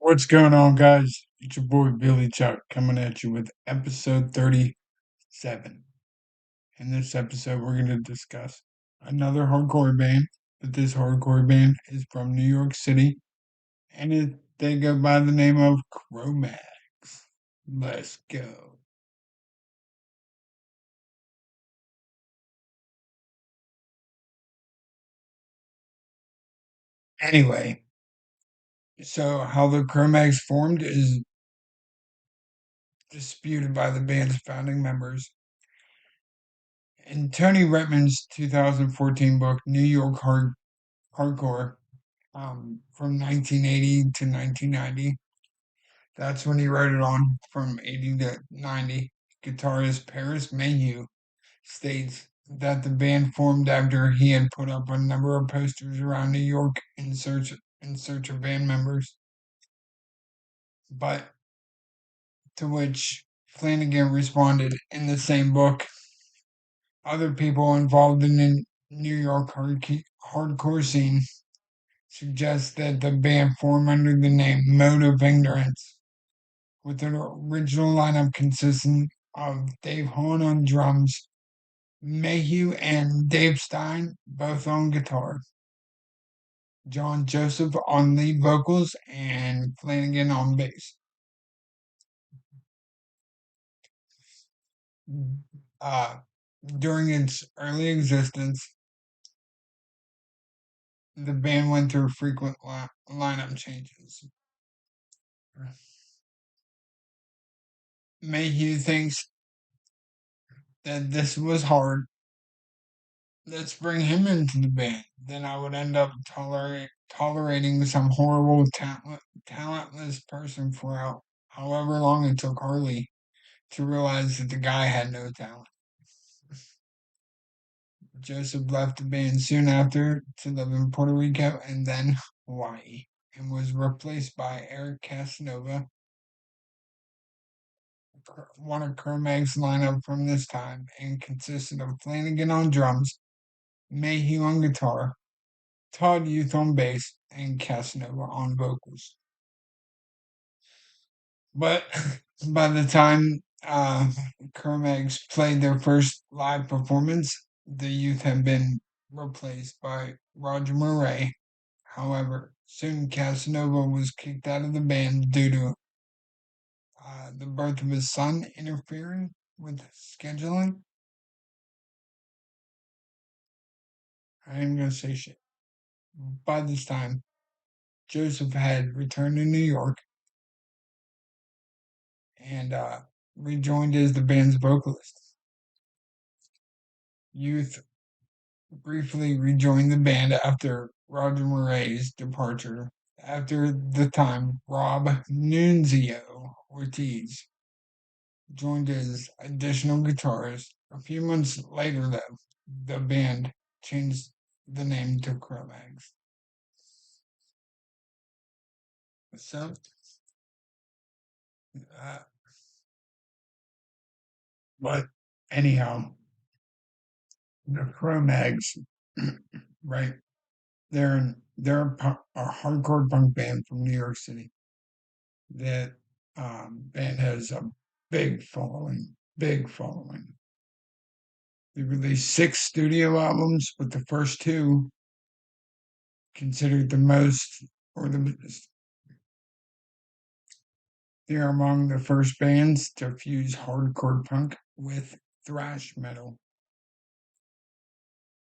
What's going on, guys? It's your boy Billy Chuck coming at you with episode 37. In this episode, we're going to discuss another hardcore band, but this hardcore band is from New York City, and they go by the name of Cro Mags. Let's go. Anyway, so how the Cro Mags formed is disputed by the band's founding members. In Tony Redman's 2014 book, Hardcore, from 1980 to 1990. That's when he wrote it on from 80 to 90. Guitarist Paris Mayhew states that the band formed after he had put up a number of posters around New York in search of band members, but to which Flanagan responded in the same book. Other people involved in the New York hardcore scene suggest that the band formed under the name Mode of Ignorance, with an original lineup consisting of Dave Hahn on drums, Mayhew and Dave Stein both on guitar, John Joseph on lead vocals, and Flanagan on bass. Uh, During its early existence, the band went through frequent lineup changes. Mayhew thinks that this was hard. Let's bring him into the band. Then I would end up tolerating some horrible, talentless person for however long it took Harley to realize that the guy had no talent. Joseph left the band soon after to live in Puerto Rico and then Hawaii, and was replaced by Eric Casanova, one of Cro Mags' lineup from this time, and consisted of Flanagan on drums, Mayhew on guitar, Todd Youth on bass, and Casanova on vocals. But by the time Cro Mags played their first live performance, the Youth had been replaced by Roger Murray. However, soon Casanova was kicked out of the band due to the birth of his son interfering with scheduling. I ain't gonna say shit. By this time, Joseph had returned to New York and rejoined as the band's vocalist. Youth briefly rejoined the band after Roger Murray's departure. After the time, Rob Nunzio Ortiz joined as additional guitarist. A few months later, though, the band changed the name to Cro Mags. So, uh, but anyhow, the Cro Mags, right? They're a hardcore punk band from New York City. That band has a big following, big following. They released 6 studio albums, with the first two considered the most, or they're among the first bands to fuse hardcore punk with thrash metal.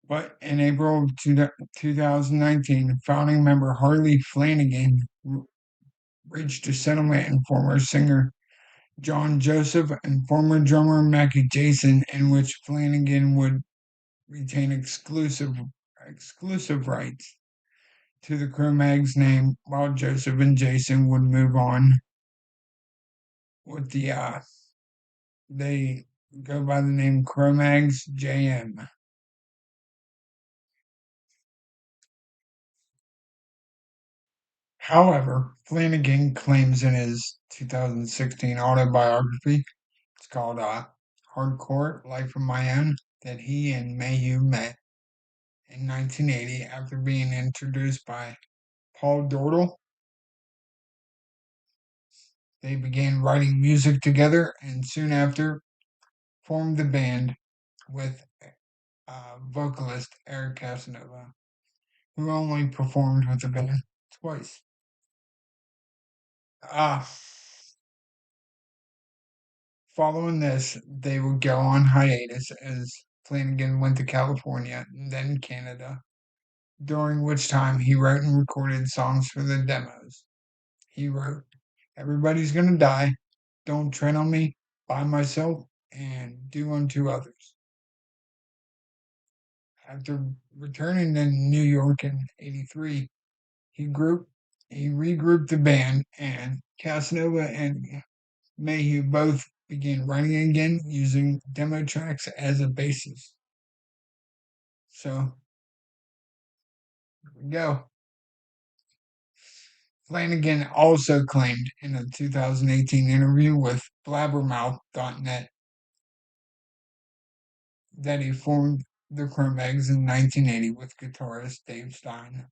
But in April of 2019, founding member Harley Flanagan reached a settlement and former singer John Joseph and former drummer Mackie Jason, in which Flanagan would retain exclusive rights to the Cro Mags name, while Joseph and Jason would move on with they go by the name Cro Mags JM. However, Flanagan claims in his 2016 autobiography, it's called Hardcore Life of My Own, that he and Mayhew met in 1980 after being introduced by Paul Dordle They began writing music together and soon after formed the band with vocalist Eric Casanova, who only performed with the band twice. Uh, Following this, they would go on hiatus as Flanagan went to California and then Canada, during which time he wrote and recorded songs for the demos. He wrote Everybody's Gonna Die, Don't Tread on Me, By Myself, and Do Unto Others. After returning to New York in '83, he regrouped the band, and Casanova and Mayhew both began writing again using demo tracks as a basis. So here we go. Flanagan also claimed in a 2018 interview with Blabbermouth.net that he formed the Cro Mags in 1980 with guitarist Dave Stein,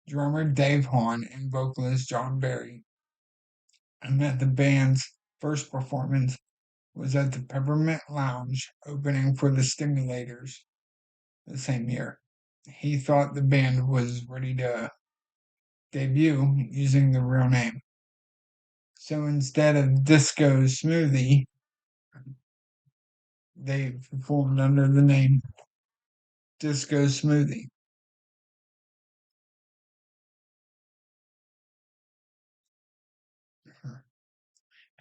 drummer Dave Hahn, and vocalist John Barry, and that the band's first performance was at the Peppermint Lounge opening for the Stimulators the same year. He thought the band was ready to debut using the real name. So instead of Disco Smoothie, they performed under the name Disco Smoothie.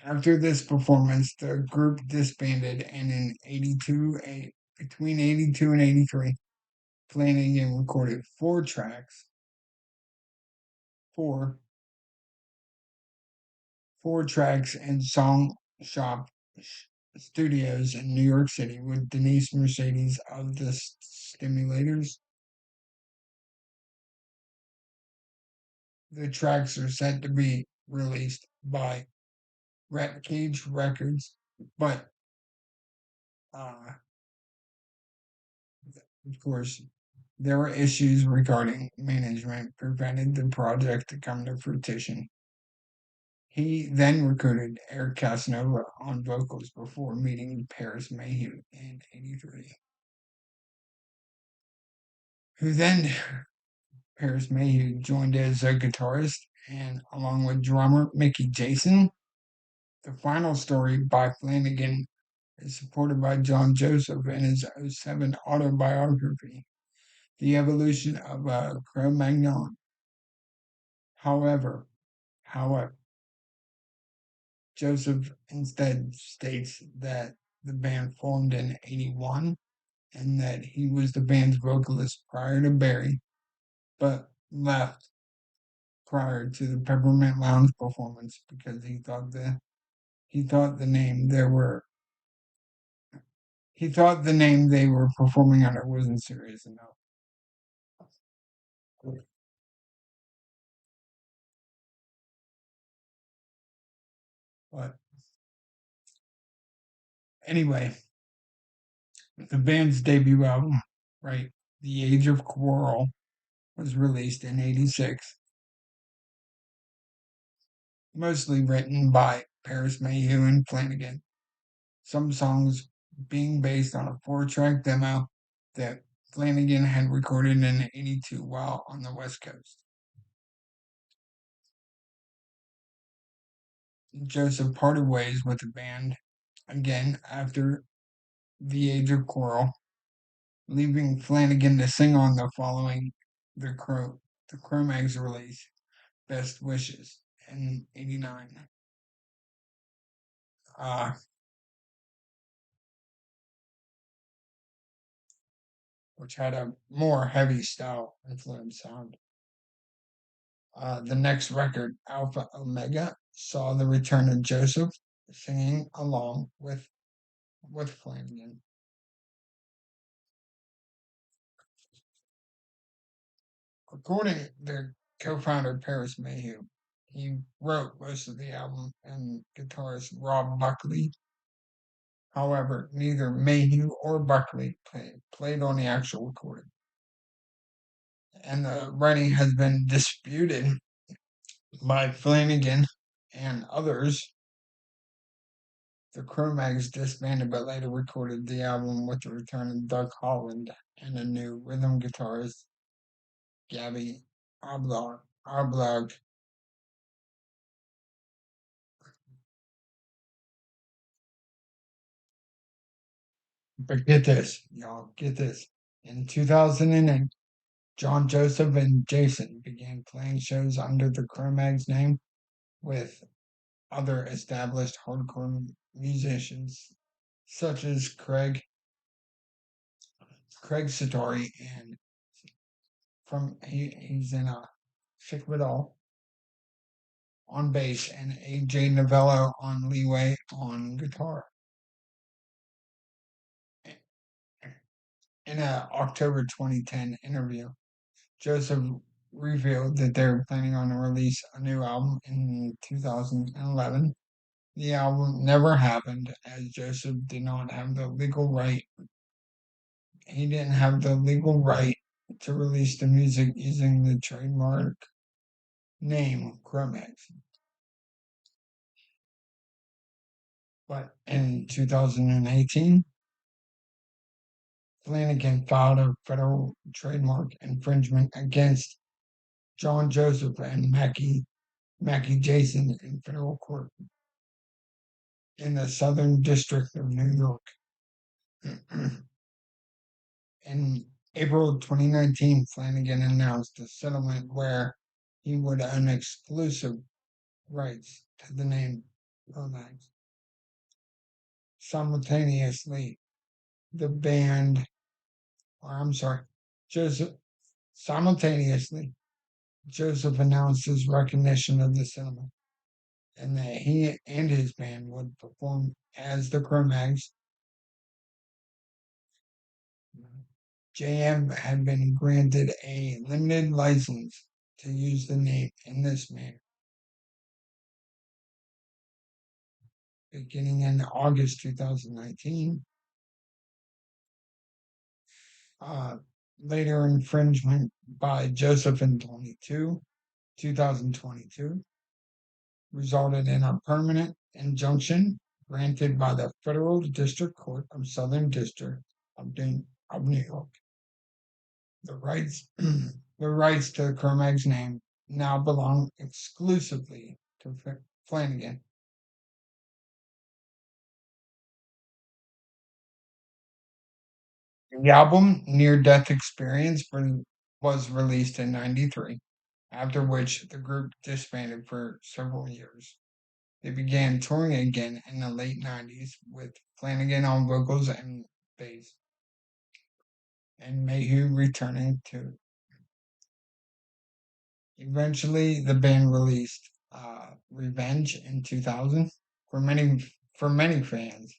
After this performance, the group disbanded, and in between 82 and 83, Flanagan recorded four, four tracks in Song Shop Studios in New York City with Denise Mercedes of the Stimulators. The tracks are set to be released by Rat Cage Records, but uh, of course, there were issues regarding management prevented the project to come to fruition. He then recruited Eric Casanova on vocals before meeting Paris Mayhew in '83, who then Paris Mayhew joined as a guitarist and along with drummer Mickey Jason. The final story by Flanagan is supported by John Joseph in his '07 autobiography, The Evolution of Cro-Magnon. However, however, Joseph instead states that the band formed in '81 and that he was the band's vocalist prior to Barry, but left prior to the Peppermint Lounge performance because he thought the name they were performing under wasn't serious enough. But anyway, the band's debut album, right, The Age of Quarrel, was released in '86, mostly written by Paris Mayhew and Flanagan. Some songs being based on a four-track demo that Flanagan had recorded in '82 while on the West Coast. Joseph parted ways with the band again after The Age of Quarrel, leaving Flanagan to sing on the following the Cro Mags release, Best Wishes, in '89. Uh, which had a more heavy style influence sound. The next record, Alpha Omega, saw the return of Joseph singing along with Flanagan. According to co-founder Paris Mayhew, he wrote most of the album and guitarist Rob Buckley. However, neither Mayhew or Buckley played on the actual recording, and the writing has been disputed by Flanagan and others The Cro Mags disbanded but later recorded the album with the return of Doug Holland and a new rhythm guitarist, Gabby Oblog. But get this, y'all, get this. In 2008, John Joseph and Jason began playing shows under the Cro Mags name with other established hardcore musicians such as Craig Satori and he's in a Sick of It All on bass and AJ Novello on leeway on guitar. In an October 2010 interview, Joseph revealed that they're planning on to release a new album in 2011. The album never happened as Joseph did not have the legal right. He didn't have the legal right to release the music using the trademark name Cro Mags. But in 2018, Flanagan filed a federal trademark infringement against John Joseph and Mackie Jason in federal court in the Southern District of New York. In April 2019, Flanagan announced a settlement where he would own exclusive rights to the name Cro Mags. Simultaneously, the band, or I'm sorry, Joseph, simultaneously, Joseph announced his recognition of the settlement and that he and his band would perform as the Cro Mags. JM had been granted a limited license to use the name in this manner. Beginning in August 2019, uh, later infringement by Joseph in 2022, resulted in a permanent injunction granted by the Federal District Court of Southern District of New York. The rights, the rights to the Cro Mags name now belong exclusively to Flanagan. The album Near Death Experience was released in '93, after which the group disbanded for several years. They began touring again in the late '90s with Flanagan on vocals and bass, and Mayhew returning to. Eventually, the band released "Revenge" in 2000. For many fans,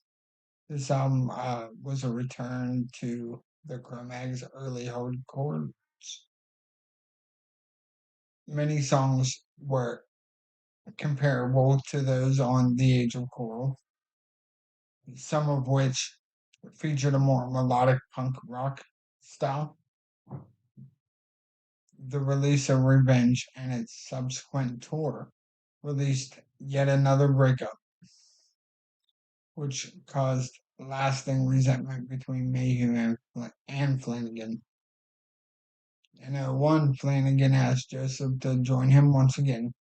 this album was a return to the Cro Mags' early hardcore. Many songs were comparable to those on The Age of Coral, some of which featured a more melodic punk rock style. The release of Revenge and its subsequent tour released yet another breakup, which caused lasting resentment between Mayhew and Flanagan. In '01, Flanagan asked Joseph to join him once again,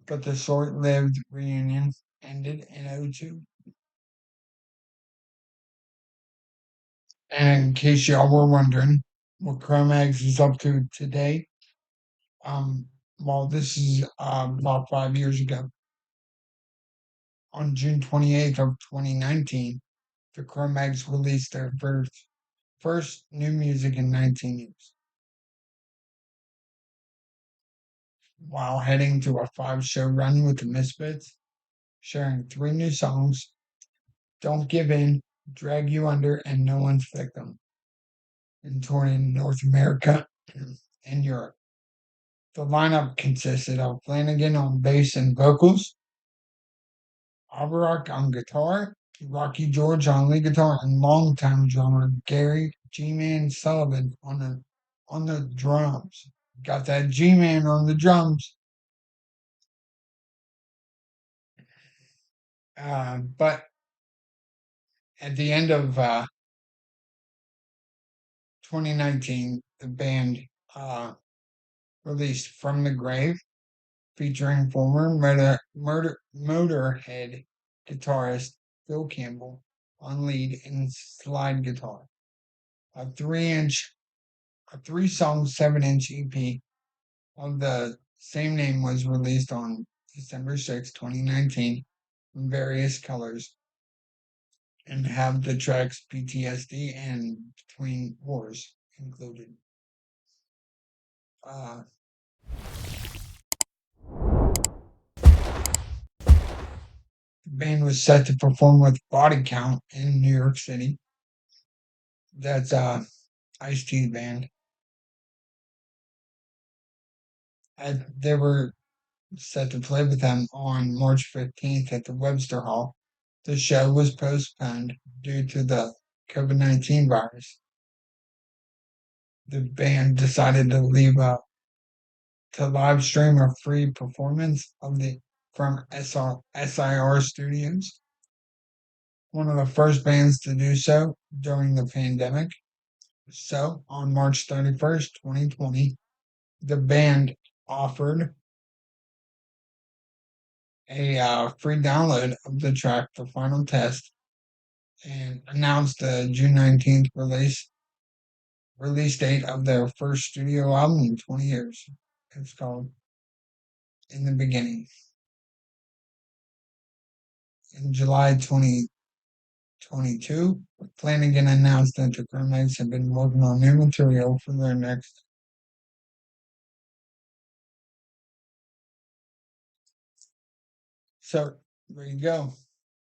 but the short-lived reunion ended in '02. And in case y'all were wondering what Cro Mags is up to today, well, this is about 5 years ago. On June 28th of 2019, the Cro Mags released their first new music in 19 years. While heading to a 5-show run with the Misfits, sharing 3 new songs, Don't Give In, Drag You Under, and No One's Victim, and touring in North America and Europe. The lineup consisted of Flanagan on bass and vocals, Averock on guitar, Rocky George on lead guitar, and longtime drummer Gary G-Man Sullivan on the drums. Got that G-Man on the drums. But At the end of 2019, the band uh, released From the Grave, featuring former Motorhead guitarist Phil Campbell on lead and slide guitar. A a 3 song, 7-inch EP of the same name was released on December 6, 2019, in various colors, and have the tracks PTSD and Between Wars included. Uh, the band was set to perform with Body Count in New York City. That's Ice-T band. And they were set to play with them on March 15th at the Webster Hall. The show was postponed due to the COVID-19 virus. The band decided to live stream a free performance of the from SIR Studios, one of the first bands to do so during the pandemic. So, on March 31st, 2020, the band offered a free download of the track for final test and announced the June 19th release date of their first studio album in 20 years. It's called In the Beginning. In July 2022, Flanagan announced that the Cro Mags had been working on new material for their next. So there you go.